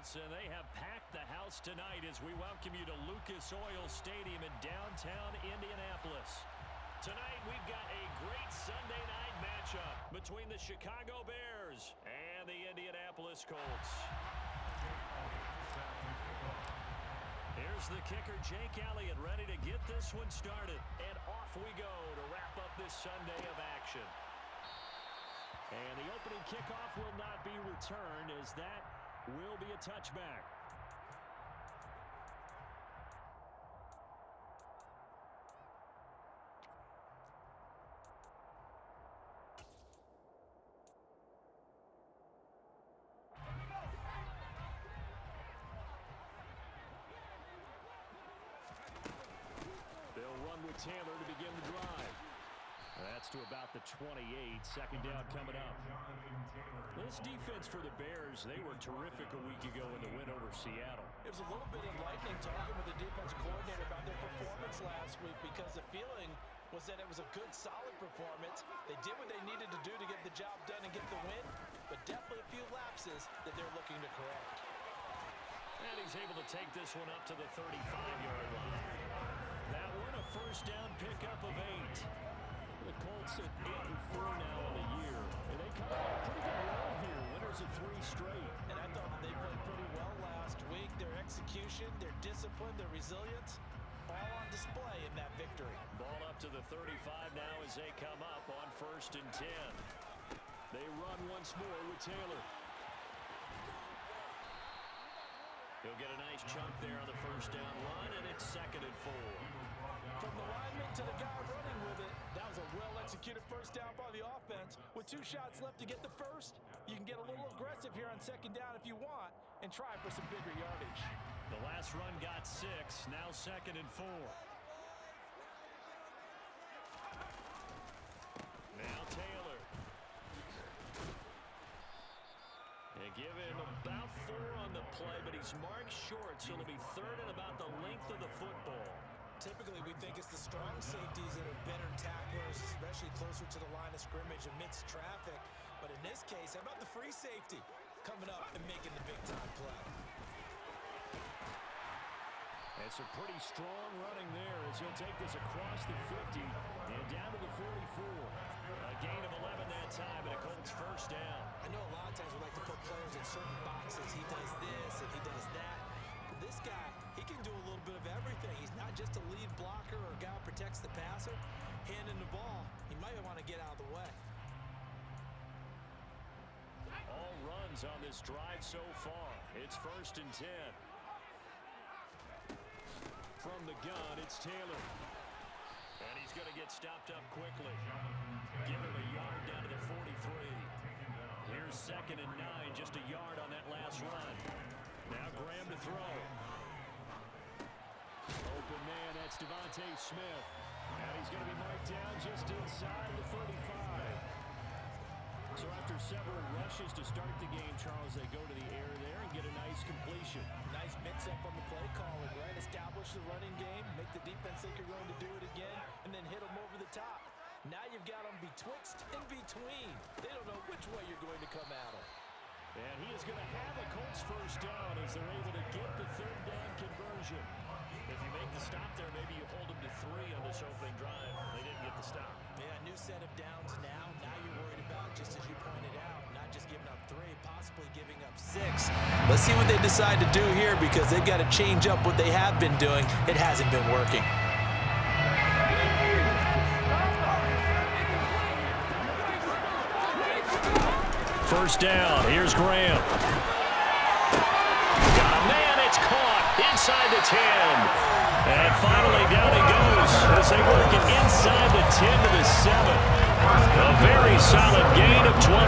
Colts, and they have packed the house tonight as we welcome you to Lucas Oil Stadium in downtown Indianapolis. Tonight we've got a great Sunday night matchup between the Chicago Bears and the Indianapolis Colts. Here's the kicker, Jake Elliott, ready to get this one started. And off we go to wrap up this Sunday of action. And the opening kickoff will not be returned, as that will be a touchback. They'll run with Taylor to begin the drive. That's to about the 28. Second down coming up. This defense for the Bears, they were terrific a week ago in the win over Seattle. It was a little bit enlightening talking with the defense coordinator about their performance last week, because the feeling was that it was a good, solid performance. They did what they needed to do to get the job done and get the win, but definitely a few lapses that they're looking to correct. And he's able to take this one up to the 35-yard line. That one, a first down pickup of 8. The Colts at 8-4 now on the year, and they come on a pretty good roll here. Winners of 3 straight. And I thought that they played pretty well last week. Their execution, their discipline, their resilience, all on display in that victory. Ball up to the 35 now as they come up on 1st and 10. They run once more with Taylor. He'll get a nice chunk there on the first down run, and it's 2nd and 4. From the lineman to the guy running with it, that was a well-executed first down by the offense. With 2 shots left to get the first, you can get a little aggressive here on 2nd down if you want and try for some bigger yardage. The last run got 6, now 2nd and 4. Now Taylor. They give him about 4 on the play, but he's marked short, so it'll be 3rd and about the length of the football. Typically, we think it's the strong safeties that are better tacklers, especially closer to the line of scrimmage amidst traffic. But in this case, how about the free safety coming up and making the big-time play? And some pretty strong running there as he'll take this across the 50 and down to the 44. A gain of 11 that time, and a Colts first down. I know a lot of times we like to put players in certain boxes. He does this and he does that. But this guy, he can do a little bit of everything. He's not just a lead blocker or a guy who protects the passer. Handing the ball, he might want to get out of the way. All runs on this drive so far. It's 1st and 10. From the gun, it's Taylor. And he's going to get stopped up quickly. Give him a yard down to the 43. Here's 2nd and 9, just a yard on that last run. Now Graham to throw. Open man, that's Devontae Smith. And he's going to be marked down just inside the 35. So after several rushes to start the game, Charles, they go to the air there and get a nice completion. Nice mix-up on the play calling, right? Establish the running game, make the defense think you're going to do it again, and then hit them over the top. Now you've got them betwixt and between. They don't know which way you're going to come at them. And he is going to have a Colts first down as they're able to get the 3rd down conversion. If you make the stop there, maybe you hold them to 3 on this opening drive. They didn't get the stop. Yeah, a new set of downs now. Now you're worried about, just as you pointed out, not just giving up 3, possibly giving up 6. Let's see what they decide to do here, because they've got to change up what they have been doing. It hasn't been working. First down, here's Graham. Got a man, it's caught inside the 10. And finally down he goes as they work it inside the 10 to the 7. A very solid gain of 27.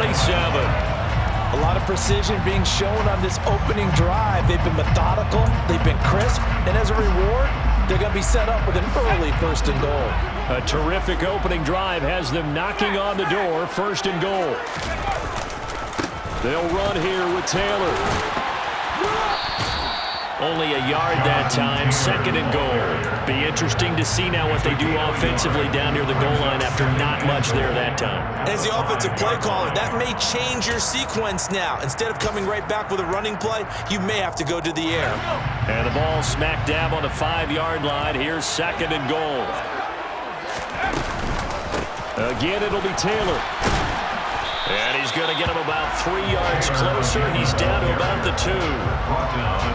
A lot of precision being shown on this opening drive. They've been methodical, they've been crisp, and as a reward, they're going to be set up with an early 1st and goal. A terrific opening drive has them knocking on the door, 1st and goal. They'll run here with Taylor. Only a yard that time, 2nd and goal. Be interesting to see now what they do offensively down near the goal line after not much there that time. As the offensive play caller, that may change your sequence now. Instead of coming right back with a running play, you may have to go to the air. And the ball smack dab on the 5-yard line. Here's 2nd and goal. Again, it'll be Taylor. And he's going to get him about 3 yards closer. He's down to about the 2.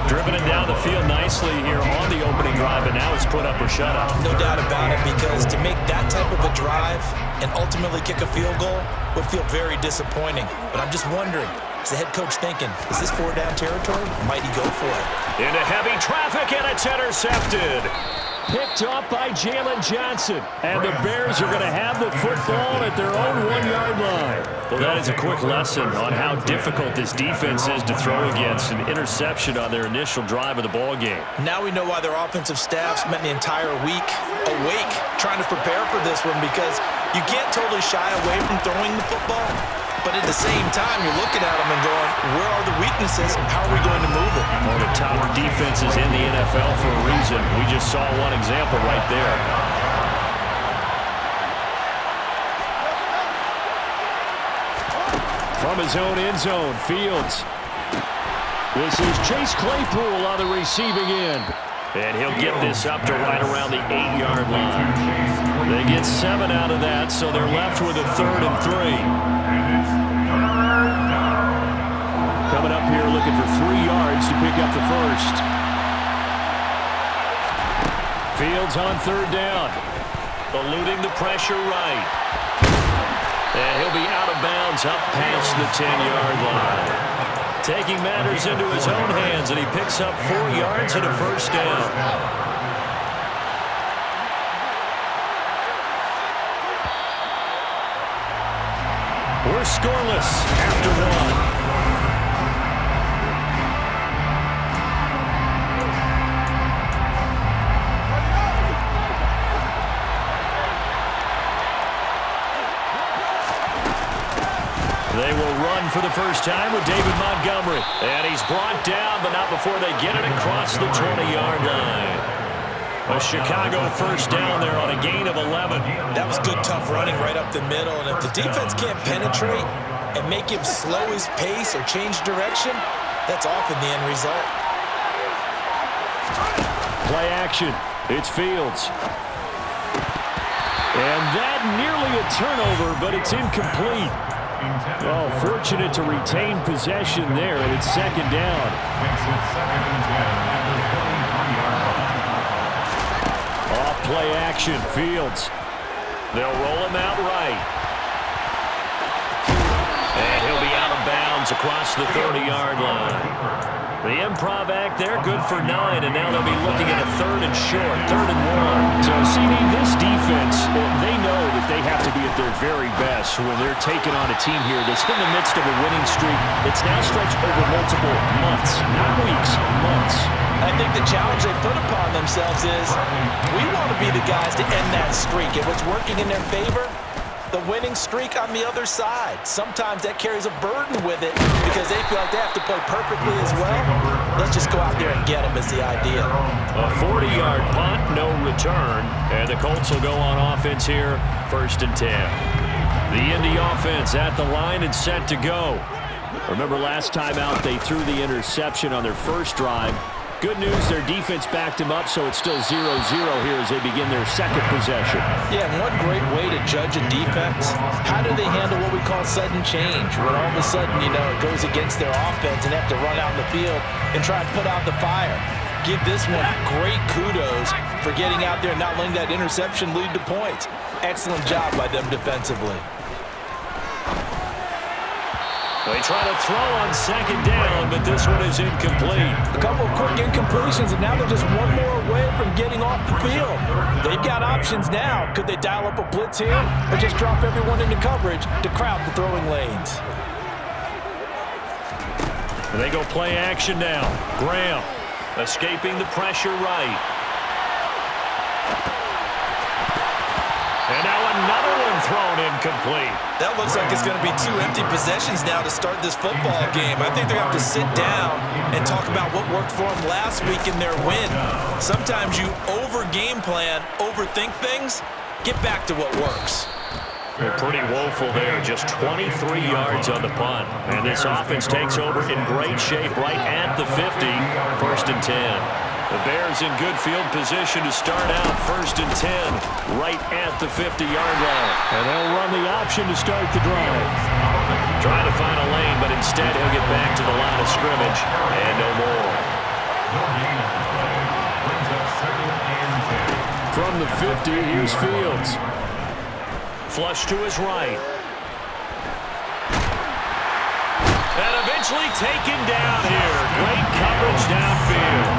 Driven it down the field nicely here on the opening drive, and now it's put up or shut up. No doubt about it, because to make that type of a drive and ultimately kick a field goal would feel very disappointing. But I'm just wondering, is the head coach thinking, is this 4-down territory? Might he go for it? Into heavy traffic, and it's intercepted. Picked up by Jalen Johnson. And the Bears are going to have the football at their own 1-yard line. Well, that is a quick lesson on how difficult this defense is to throw against. An interception on their initial drive of the ball game. Now we know why their offensive staff spent the entire week awake trying to prepare for this one, because you can't totally shy away from throwing the football. But at the same time, you're looking at them and going, where are the weaknesses? How are we going to move it? One of the top defenses in the NFL for a reason. We just saw one example right there. From his own end zone, Fields. This is Chase Claypool on the receiving end. And he'll get this up to right around the 8-yard line. They get 7 out of that, so they're left with a 3rd and 3. Coming up here looking for 3 yards to pick up the first. Fields on 3rd down. Eluding the pressure right. And he'll be out of bounds up past the 10-yard line. Taking matters into his own hands, and he picks up 4 yards and a first down. We're scoreless after 1. They will run for the first time with David Montgomery. And he's brought down, but not before they get it across the 20-yard line. A Chicago first down there on a gain of 11. That was good, tough running right up the middle. And if the defense can't penetrate and make him slow his pace or change direction, that's often the end result. Play action. It's Fields. And that nearly a turnover, but it's incomplete. Oh, fortunate to retain possession there, and it's 2nd down. Off play action, Fields. They'll roll him out right. And he'll be out of bounds across the 30-yard line. The improv act there, good for 9, and now they'll be looking at a 3rd and short, 3rd and 1. So, CD, this defense, they know that they have to be at their very best when they're taking on a team here that's in the midst of a winning streak that's now stretched over multiple months, not weeks, months. I think the challenge they put upon themselves is, we want to be the guys to end that streak. If it's working in their favor, the winning streak on the other side. Sometimes that carries a burden with it because they feel like they have to play perfectly as well. Let's just go out there and get them is the idea. A 40-yard punt, no return. And the Colts will go on offense here, 1st and 10. The Indy offense at the line and set to go. Remember last time out they threw the interception on their first drive. Good news, their defense backed him up, so it's still 0-0 here as they begin their 2nd possession. Yeah, and one great way to judge a defense, how do they handle what we call sudden change? When all of a sudden, you know, it goes against their offense and they have to run out in the field and try and put out the fire. Give this one great kudos for getting out there and not letting that interception lead to points. Excellent job by them defensively. They try to throw on 2nd down, but this one is incomplete. A couple of quick incompletions, and now they're just one more away from getting off the field. They've got options now. Could they dial up a blitz here or just drop everyone into coverage to crowd the throwing lanes? And they go play action now. Graham escaping the pressure right. And now another one thrown incomplete. That looks like it's going to be 2 empty possessions now to start this football game. I think they're going to have to sit down and talk about what worked for them last week in their win. Sometimes you over-game plan, overthink things, get back to what works. They're pretty woeful there, just 23 yards on the punt. And this offense takes over in great shape right at the 50, 1st and 10. The Bears in good field position to start out 1st and 10 right at the 50-yard line. And they'll run the option to start the drive. Trying to find a lane, but instead he'll get back to the line of scrimmage and no more. From the 50, here's Fields. Flush to his right. And eventually taken down here. Great coverage downfield.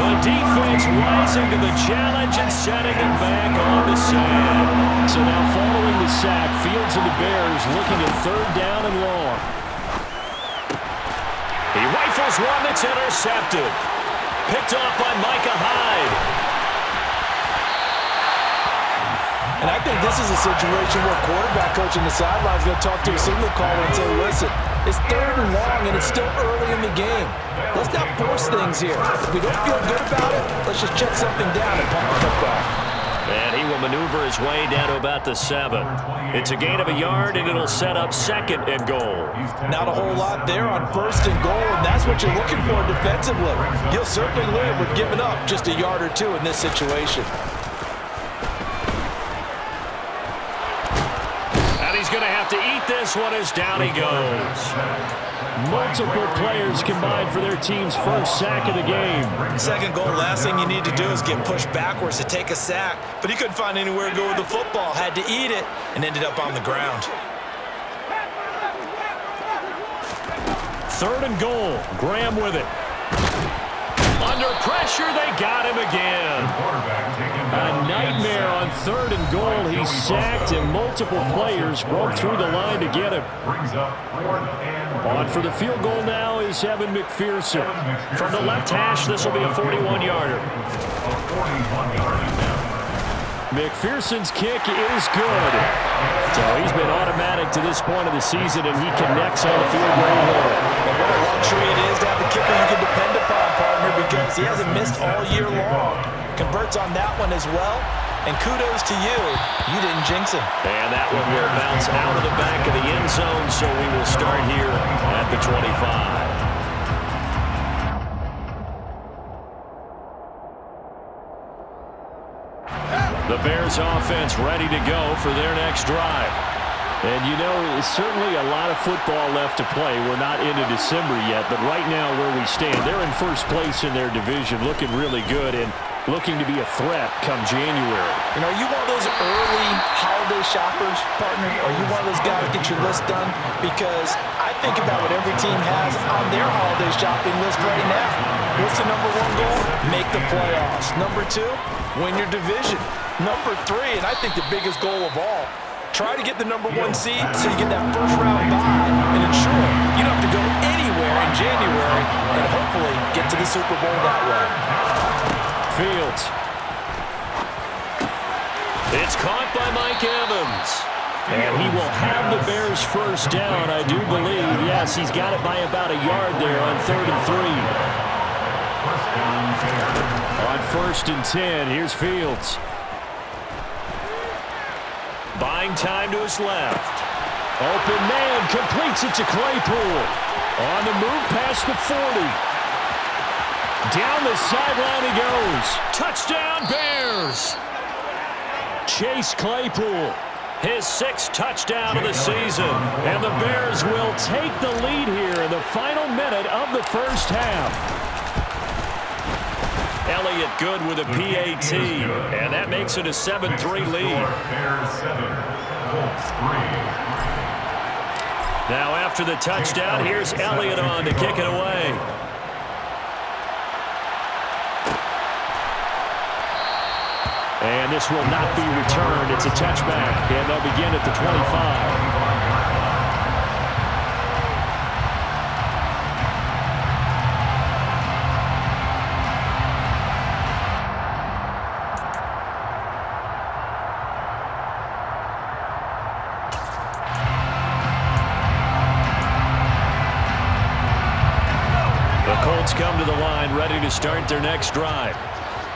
The defense rising to the challenge and setting it back on the sack. So now following the sack, Fields and the Bears looking at 3rd down and long. He rifles one that's intercepted. Picked off by Micah Hyde. And I think this is a situation where quarterback coach on the sideline is going to talk to a signal caller and say, listen, it's 3rd and long and it's still early in the game. Let's not force things here. If we don't feel good about it, let's just check something down and pump the football. And he will maneuver his way down to about the 7. It's a gain of a yard, and it'll set up 2nd and goal. Not a whole lot there on 1st and goal, and that's what you're looking for defensively. You'll certainly live with giving up just a yard or 2 in this situation. He's going to have to eat this one as down he goes. Multiple players combined for their team's 1st sack of the game. 2nd goal, last thing you need to do is get pushed backwards to take a sack. But he couldn't find anywhere to go with the football, had to eat it, and ended up on the ground. 3rd and goal. Graham with it. Under pressure, they got him again. A nightmare on 3rd and goal. He's sacked, and multiple players broke through the line to get him. On for the field goal now is Evan McPherson. From the left hash, this will be a 41-yarder. McPherson's kick is good. So he's been automatic to this point of the season, and he connects on the field goal hole. And what a luxury it is to have a kicker you can depend upon, partner, because he hasn't missed all year long. Converts on that one as well. And kudos to you. You didn't jinx him. And that one will bounce out of the back of the end zone, so we will start here at the 25. The Bears offense ready to go for their next drive. And you know, it's certainly a lot of football left to play. We're not into December yet, but right now where we stand, they're in 1st place in their division, looking really good and looking to be a threat come January. You know, are you one of those early holiday shoppers, partner? Are you one of those guys that get your list done? Because I think about what every team has on their holiday shopping list right now. What's the number 1 goal? Make the playoffs. Number 2, win your division. Number 3, and I think the biggest goal of all, try to get the number 1 seed so you get that 1st round bye and ensure you don't have to go anywhere in January and hopefully get to the Super Bowl that way. Fields. It's caught by Mike Evans. And he will have the Bears 1st down, I do believe. Yes, he's got it by about a yard there on 3rd and 3. On 1st and 10, here's Fields. Buying time to his left. Open man, completes it to Claypool. On the move past the 40. Down the sideline he goes. Touchdown, Bears! Chase Claypool, his 6th touchdown of the season. And the Bears will take the lead here in the final minute of the 1st half. Elliott good with a PAT, and that makes it a 7-3 lead. Now after the touchdown, here's Elliott on to kick it away. And this will not be returned. It's a touchback, and they'll begin at the 25. The Colts come to the line ready to start their next drive.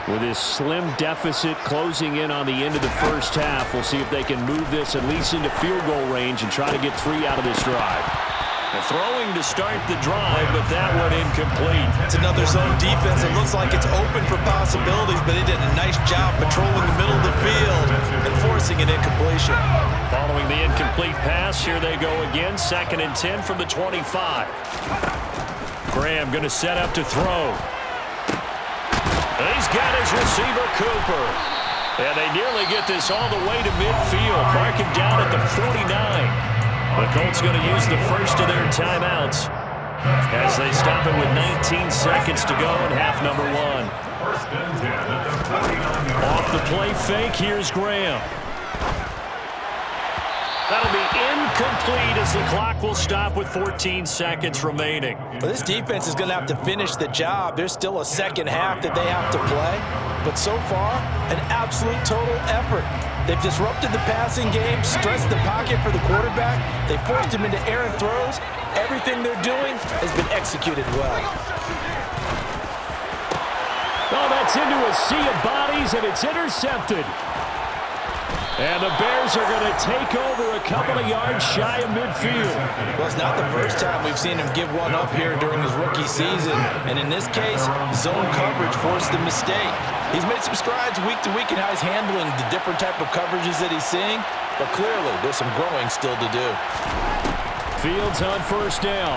With this slim deficit closing in on the end of the first half, we'll see if they can move this at least into field goal range and try to get 3 out of this drive. They're throwing to start the drive, but that one incomplete. It's another zone defense. It looks like it's open for possibilities, but they did a nice job patrolling the middle of the field and forcing an incompletion. Following the incomplete pass, here they go again. 2nd and 10 from the 25. Graham going to set up to throw. He's got his receiver, Cooper. And they nearly get this all the way to midfield. Mark him down at the 49. The Colts going to use the first of their timeouts as they stop it with 19 seconds to go in half number 1. Off the play fake, here's Graham. That'll be incomplete as the clock will stop with 14 seconds remaining. Well, this defense is going to have to finish the job. There's still a second half that they have to play. But so far, an absolute total effort. They've disrupted the passing game, stressed the pocket for the quarterback. They forced him into errant throws. Everything they're doing has been executed well. Oh, that's into a sea of bodies, and it's intercepted. And the Bears are going to take over a couple of yards shy of midfield. Well, it's not the first time we've seen him give one up here during his rookie season. And in this case, zone coverage forced the mistake. He's made some strides week to week in how he's handling the different type of coverages that he's seeing. But clearly, there's some growing still to do. Fields on first down.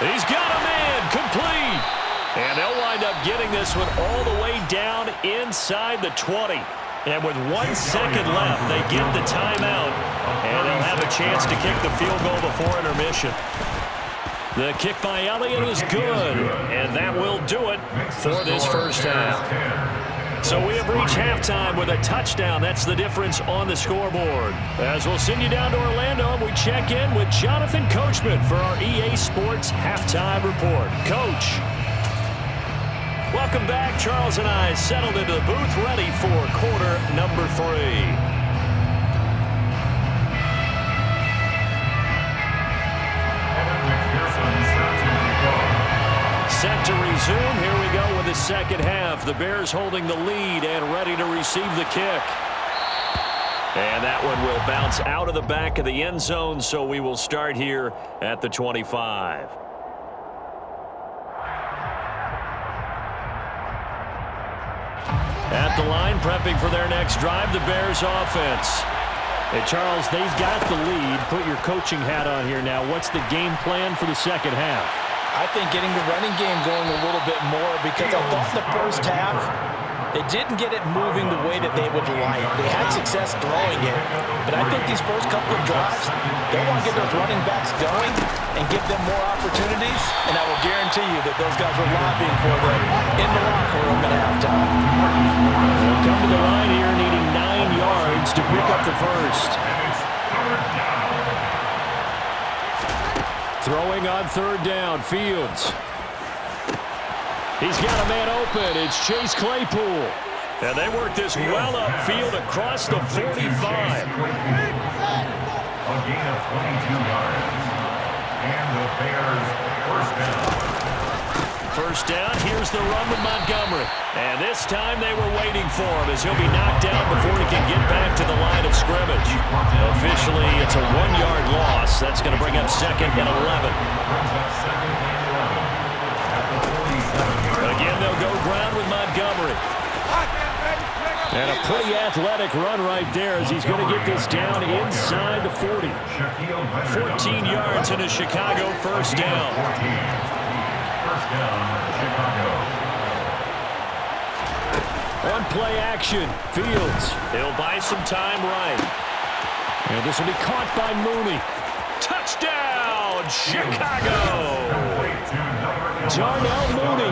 He's got a man, complete. And they'll wind up getting this one all the way down inside the 20. And with 1 second left, they get the timeout. And they'll have a chance to kick the field goal before intermission. The kick by Elliott is good. And that will do it for this first half. So we have reached halftime with a touchdown. That's the difference on the scoreboard. As we'll send you down to Orlando, we check in with Jonathan Coachman for our EA Sports Halftime Report. Coach. Welcome back. Charles and I settled into the booth ready for quarter number 3. Set to resume. Here we go with the second half. The Bears holding the lead and ready to receive the kick. And that one will bounce out of the back of the end zone, so we will start here at the 25. At the line, prepping for their next drive, the Bears offense. Hey, Charles, they've got the lead. Put your coaching hat on here now. What's the game plan for the second half? I think getting the running game going a little bit more, because I thought the first half, they didn't get it moving the way that they would like. They had success throwing it, but I think these first couple of drives, they want to get those running backs going and give them more opportunities, and I will guarantee you that those guys were lobbying for them in the locker room at halftime. They'll come to the line here needing 9 yards to pick up the first. Throwing on third down, Fields. He's got a man open. It's Chase Claypool. And they work this well upfield across the 45. A gain of 22 yards. And the Bears first down. First down, here's the run with Montgomery. And this time they were waiting for him as he'll be knocked down before he can get back to the line of scrimmage. Officially, it's a 1-yard loss. That's going to bring up 2nd and 11. Again, they'll go ground with Montgomery. And a pretty athletic run right there as he's going to get this down inside the 40. 14 yards and a Chicago first down. First down, Chicago. On play action, Fields. He'll buy some time right. And this will be caught by Mooney. Touchdown, Chicago! Darnell Mooney,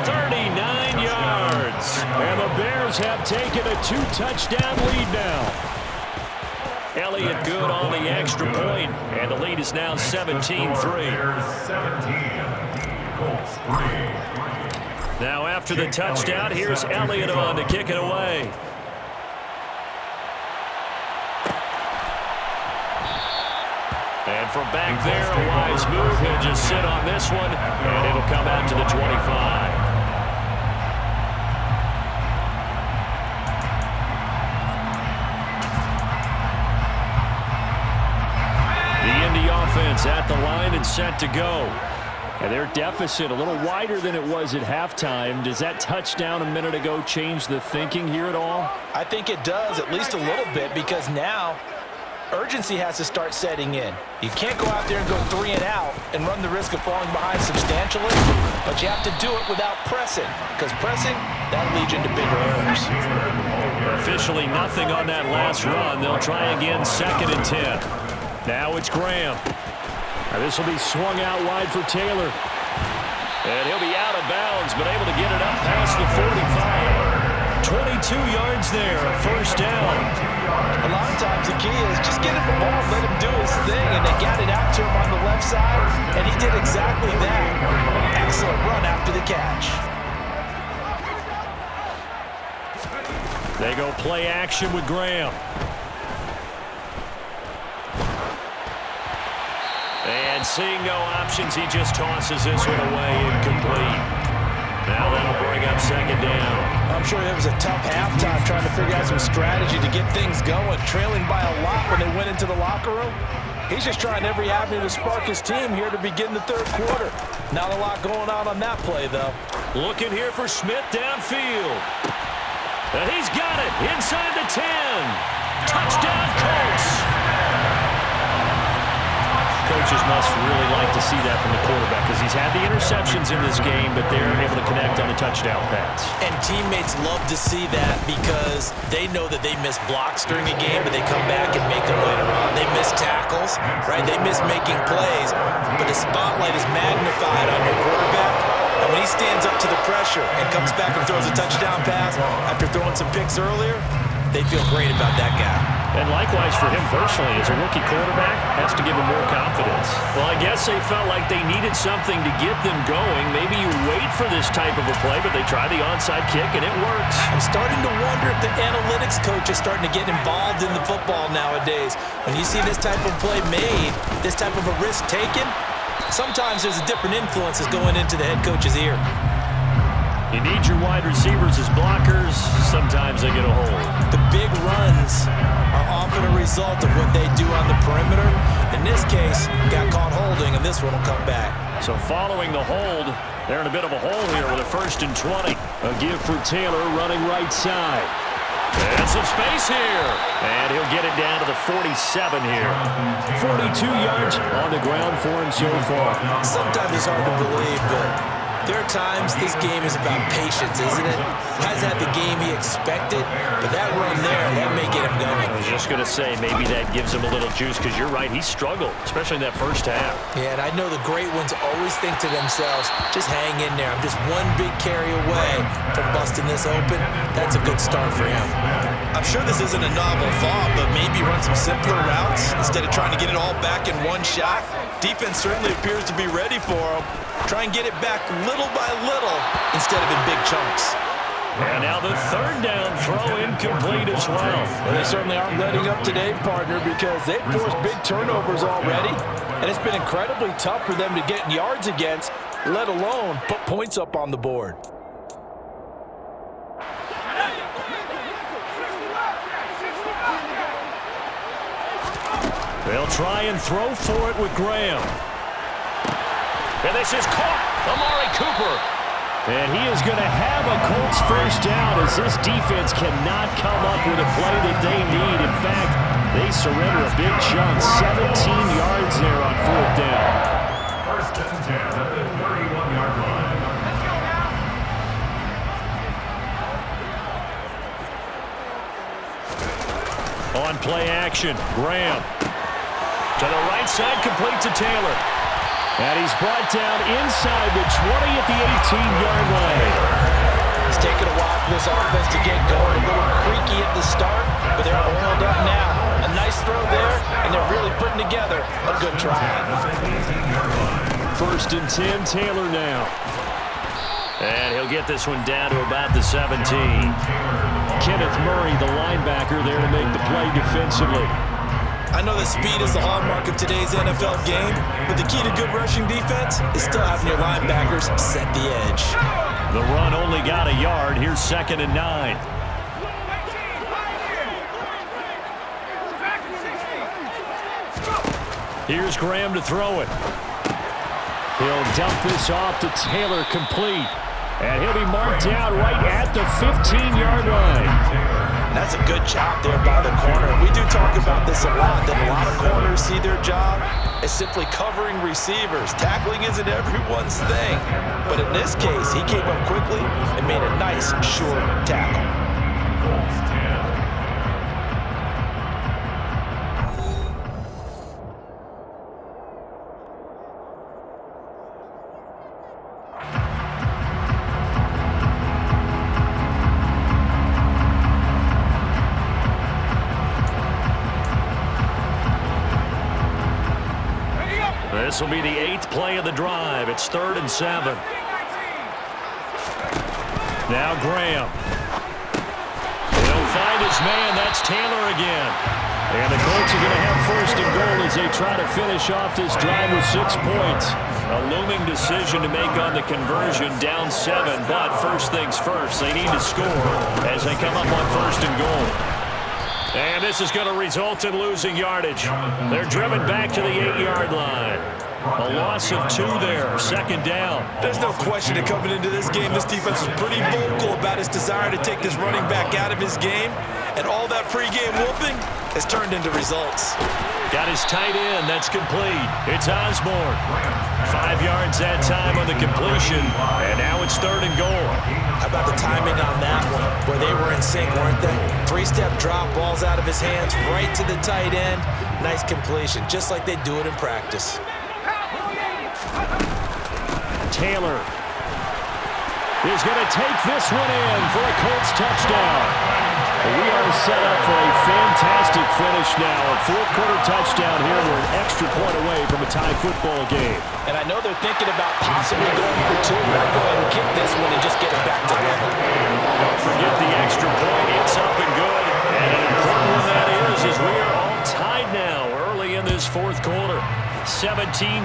39 yards. And the Bears have taken a 2-touchdown lead now. Elliott good on the extra point, and the lead is now 17-3. Now after the touchdown, here's Elliott on to kick it away. And from back there, a wise move. He'll just sit on this one, and it'll come out to the 25. The Indy offense at the line and set to go. And their deficit a little wider than it was at halftime. Does that touchdown a minute ago change the thinking here at all? I think it does, at least a little bit, because now urgency has to start setting in. You can't go out there and go 3 and out and run the risk of falling behind substantially, but you have to do it without pressing, because pressing, that'll lead you into bigger errors. Officially nothing on that last run. They'll try again, 2nd and 10. Now it's Graham. Now this will be swung out wide for Taylor. And he'll be out of bounds, but able to get it up past the 45. 22 yards there, first down. A lot of times the key is just get him the ball, let him do his thing, and they got it out to him on the left side, and he did exactly that. Excellent run after the catch. They go play action with Graham. And seeing no options, he just tosses this one away, incomplete. Now that'll bring up 2nd down. I'm sure it was a tough halftime trying to figure out some strategy to get things going, trailing by a lot when they went into the locker room. He's just trying every avenue to spark his team here to begin the 3rd quarter. Not a lot going on that play, though. Looking here for Smith downfield. And he's got it inside the 10. Touchdown, Colts. Coaches must really like to see that from the quarterback because he's had the interceptions in this game, but they're able to connect on the touchdown pass. And teammates love to see that because they know that they miss blocks during a game, but they come back and make them later on. They miss tackles, right? They miss making plays, but the spotlight is magnified on your quarterback. And when he stands up to the pressure and comes back and throws a touchdown pass after throwing some picks earlier, they feel great about that guy. And likewise for him personally, as a rookie quarterback, has to give him more confidence. Well, I guess they felt like they needed something to get them going. Maybe you wait for this type of a play, but they try the onside kick, and it works. I'm starting to wonder if the analytics coach is starting to get involved in the football nowadays. When you see this type of play made, this type of a risk taken, sometimes there's a different influences going into the head coach's ear. You need your wide receivers as blockers. Sometimes they get a hold. The big runs are often a result of what they do on the perimeter. In this case, got caught holding, and this one will come back. So following the hold, they're in a bit of a hole here with a 1st and 20. A give for Taylor running right side. And some space here. And he'll get it down to the 47 here. 42 yards on the ground for him so far. Sometimes it's hard to believe, but there are times this game is about patience, isn't it? Hasn't had the game he expected, but that run there, that may get him going. I was just going to say, maybe that gives him a little juice, because you're right, he struggled, especially in that first half. Yeah, and I know the great ones always think to themselves, just hang in there. I'm just one big carry away from busting this open. That's a good start for him. I'm sure this isn't a novel thought, but maybe run some simpler routes instead of trying to get it all back in one shot. Defense certainly appears to be ready for him. Try and get it back little by little instead of in big chunks. And now the 3rd down throw incomplete as well. Well, they certainly aren't letting up today, partner, because they've forced big turnovers already, and it's been incredibly tough for them to get yards against, let alone put points up on the board. They'll try and throw for it with Graham. And this is caught. Amari Cooper. And he is going to have a Colts 1st down as this defense cannot come up with a play that they need. In fact, they surrender a big chunk. 17 yards there on 4th down. 1st and 10 at the 31-yard line. On play action, Graham. To the right side, complete to Taylor. And he's brought down inside the 20 at the 18-yard line. It's taken a while for this offense to get going. A little creaky at the start, but they're oiled up now. A nice throw there, and they're really putting together a good drive. 1st and 10, Taylor now. And he'll get this one down to about the 17. Kenneth Murray, the linebacker, there to make the play defensively. I know that speed is the hallmark of today's NFL game, but the key to good rushing defense is still having your linebackers set the edge. The run only got a yard. Here's 2nd and 9. Here's Graham to throw it. He'll dump this off to Taylor, complete. And he'll be marked down right at the 15-yard line. That's a good job there by the corner. We do talk about this a lot, that a lot of corners see their job as simply covering receivers. Tackling isn't everyone's thing. But in this case, he came up quickly and made a nice, short tackle. This will be the 8th play of the drive. It's 3rd and 7. Now Graham. He'll find his man. That's Taylor again. And the Colts are going to have 1st and goal as they try to finish off this drive with 6 points. A looming decision to make on the conversion, down 7. But first things first, they need to score as they come up on 1st and goal. And this is going to result in losing yardage. They're driven back to the 8-yard line. A loss of 2 there, 2nd down. There's no question that coming into this game, this defense was pretty vocal about his desire to take this running back out of his game. And all that pregame whooping has turned into results. Got his tight end. That's complete. It's Osborne. 5 yards that time on the completion. And now it's 3rd and goal. How about the timing on that one, where they were in sync, weren't they? 3-step drop, balls out of his hands, right to the tight end. Nice completion, just like they do it in practice. Taylor is going to take this one in for a Colts touchdown. We are set up for a fantastic finish now. A 4th-quarter touchdown here. We're an extra point away from a tie football game. And I know they're thinking about possibly going for 2. I'll go ahead and kick this one and just get it back to level. Don't forget the extra point. It's up and good. And an important one that is we are all tied now early in this 4th quarter. 17-17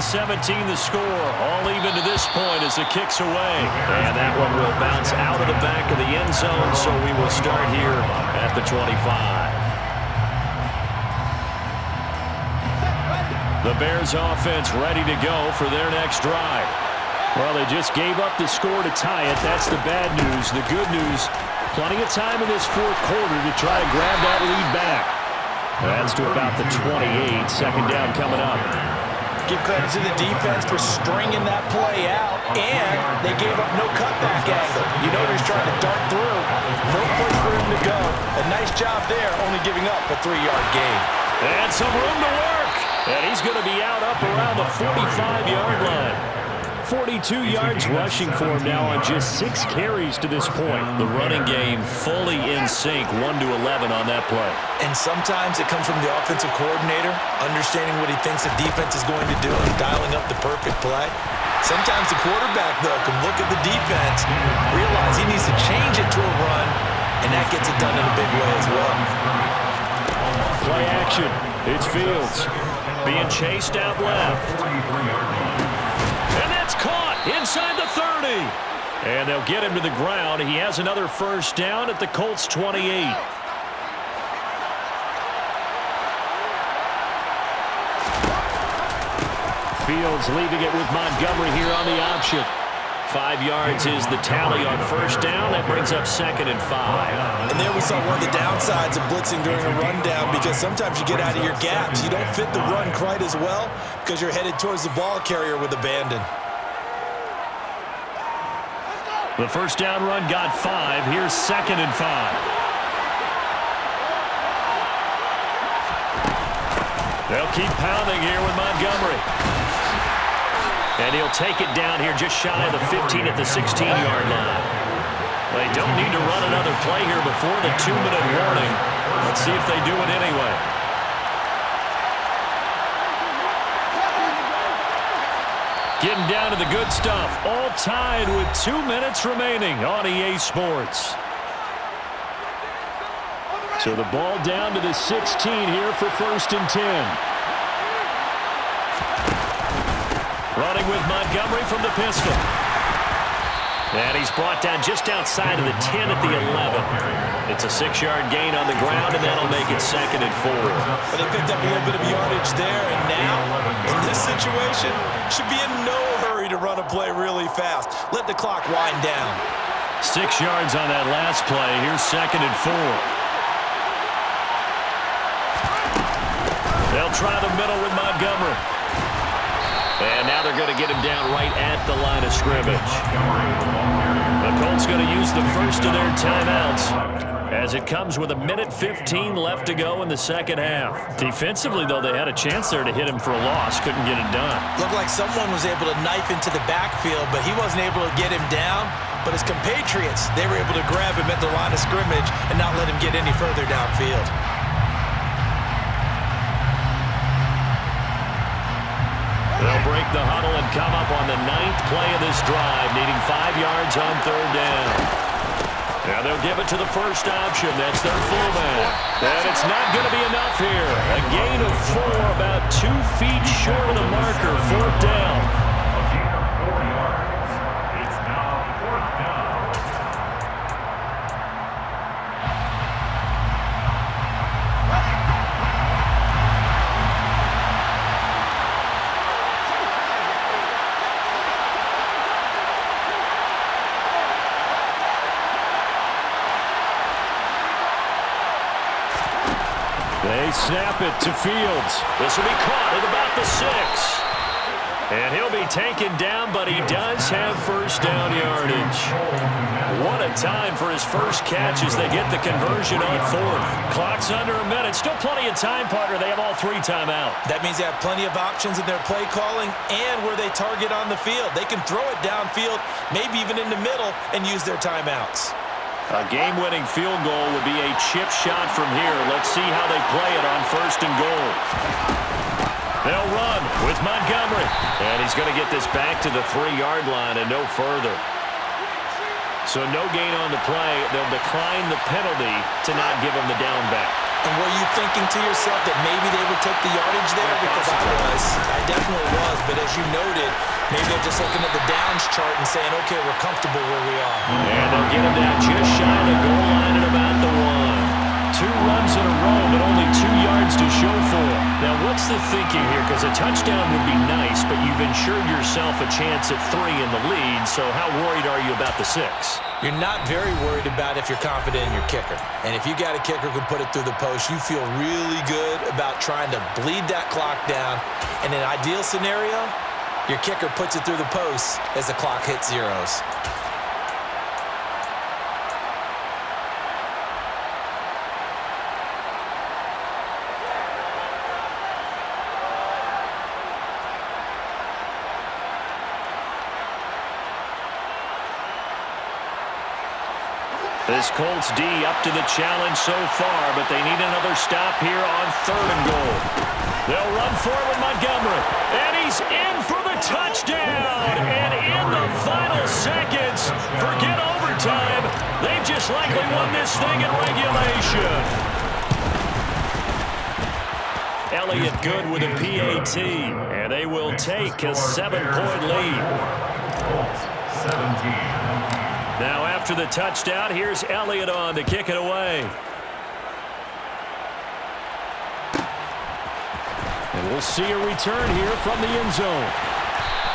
the score. All even to this point as the kick's away. And that one will bounce out of the back of the end zone, so we will start here at the 25. The Bears offense ready to go for their next drive. Well, they just gave up the score to tie it. That's the bad news. The good news, plenty of time in this 4th quarter to try to grab that lead back. That's to about the 28. 2nd down coming up. Give credit to the defense for stringing that play out, and they gave up no cutback angle. You know he's trying to dart through. No place for him to go. A nice job there, only giving up a 3-yard gain. And some room to work. And he's going to be out up around the 45-yard line. 42 yards rushing for him now on just 6 carries to this point. The running game fully in sync, 1-11 on that play. And sometimes it comes from the offensive coordinator, understanding what he thinks the defense is going to do and dialing up the perfect play. Sometimes the quarterback, though, can look at the defense, realize he needs to change it to a run, and that gets it done in a big way as well. Play action. It's Fields being chased out left. And that's caught inside the 30. And they'll get him to the ground. He has another 1st down at the Colts 28. Fields leaving it with Montgomery here on the option. 5 yards is the tally on 1st down. That brings up 2nd and 5. And there we saw one of the downsides of blitzing during a rundown, because sometimes you get out of your gaps. You don't fit the run quite as well because you're headed towards the ball carrier with abandon. The 1st down run got 5. Here's 2nd and 5. They'll keep pounding here with Montgomery. And he'll take it down here just shy of the 15 at the 16-yard line. They don't need to run another play here before the 2-minute warning. Let's see if they do it anyway. Getting down to the good stuff. All tied with 2 minutes remaining on EA Sports. So the ball down to the 16 here for 1st and 10. Running with Montgomery from the pistol. And he's brought down just outside of the 10 at the 11. It's a 6-yard gain on the ground, and that'll make it 2nd and 4. But they picked up a little bit of yardage there, and now, in this situation, should be in no hurry to run a play really fast. Let the clock wind down. 6 yards on that last play. Here's 2nd and 4. They'll try the middle with Montgomery. And now they're going to get him down right at the line of scrimmage. The Colts going to use the first of their timeouts as it comes with 1:15 left to go in the second half. Defensively, though, they had a chance there to hit him for a loss. Couldn't get it done. Looked like someone was able to knife into the backfield, but he wasn't able to get him down. But his compatriots, they were able to grab him at the line of scrimmage and not let him get any further downfield. They'll break the huddle and come up on the 9th play of this drive, needing 5 yards on 3rd down. Now they'll give it to the first option. That's their fullback. And it's not going to be enough here. A gain of 4, about 2 feet short of the marker, 4th down. It's now 4th down. They snap it to Fields. This will be caught at about the 6. And he'll be taken down, but he does have first down yardage. What a time for his first catch as they get the conversion on 4th. Clock's under a minute. Still plenty of time, partner. They have all 3 timeout. That means they have plenty of options in their play calling and where they target on the field. They can throw it downfield, maybe even in the middle, and use their timeouts. A game-winning field goal would be a chip shot from here. Let's see how they play it on 1st and goal. They'll run with Montgomery. And he's going to get this back to the 3-yard line and no further. So no gain on the play. They'll decline the penalty to not give him the down back. And were you thinking to yourself that maybe they would take the yardage there? Because I was. I definitely was. But as you noted, maybe they're just looking at the downs chart and saying, okay, we're comfortable where we are. And they'll get him down just shy of the goal line at about the 1. 2 runs in a row, but only 2 yards to show for it. Now, what's the thinking here? Because a touchdown would be nice, but you've ensured yourself a chance at 3 in the lead, so how worried are you about the 6? You're not very worried about if you're confident in your kicker. And if you got a kicker who can put it through the post, you feel really good about trying to bleed that clock down. In an ideal scenario, your kicker puts it through the post as the clock hits zeros. This Colts D up to the challenge so far, but they need another stop here on 3rd and goal. They'll run forward Montgomery, and he's in for the touchdown. And in the final seconds, forget overtime, they've just likely won this thing in regulation. Elliott good with a PAT, and they will take a 7-point lead. Colts 17. Now after the touchdown, here's Elliott on to kick it away. And we'll see a return here from the end zone.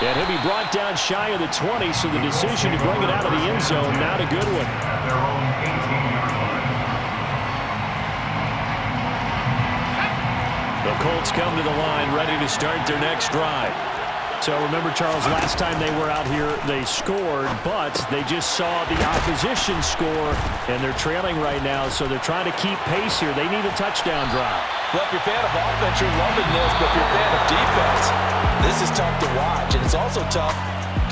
And he'll be brought down shy of the 20, so the decision to bring it out of the end zone, not a good one. At their own 18-yard line. The Colts come to the line ready to start their next drive. So remember, Charles, last time they were out here, they scored, but they just saw the opposition score, and they're trailing right now, so they're trying to keep pace here. They need a touchdown drive. Well, if you're a fan of offense, you're loving this, but if you're a fan of defense, this is tough to watch, and it's also tough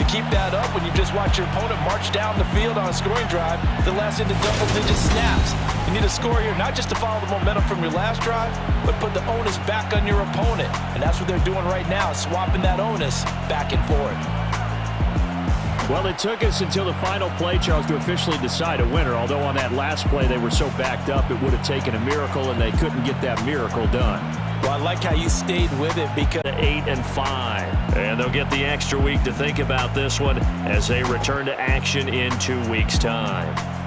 to keep that up when you just watch your opponent march down the field on a scoring drive that lasts into double-digit snaps. You need a score here, not just to follow the momentum from your last drive, but put the onus back on your opponent. And that's what they're doing right now, swapping that onus back and forth. Well, it took us until the final play, Charles, to officially decide a winner. Although on that last play they were so backed up, it would have taken a miracle, and they couldn't get that miracle done. Well, I like how you stayed with it because 8-5. And they'll get the extra week to think about this one as they return to action in 2 weeks' time.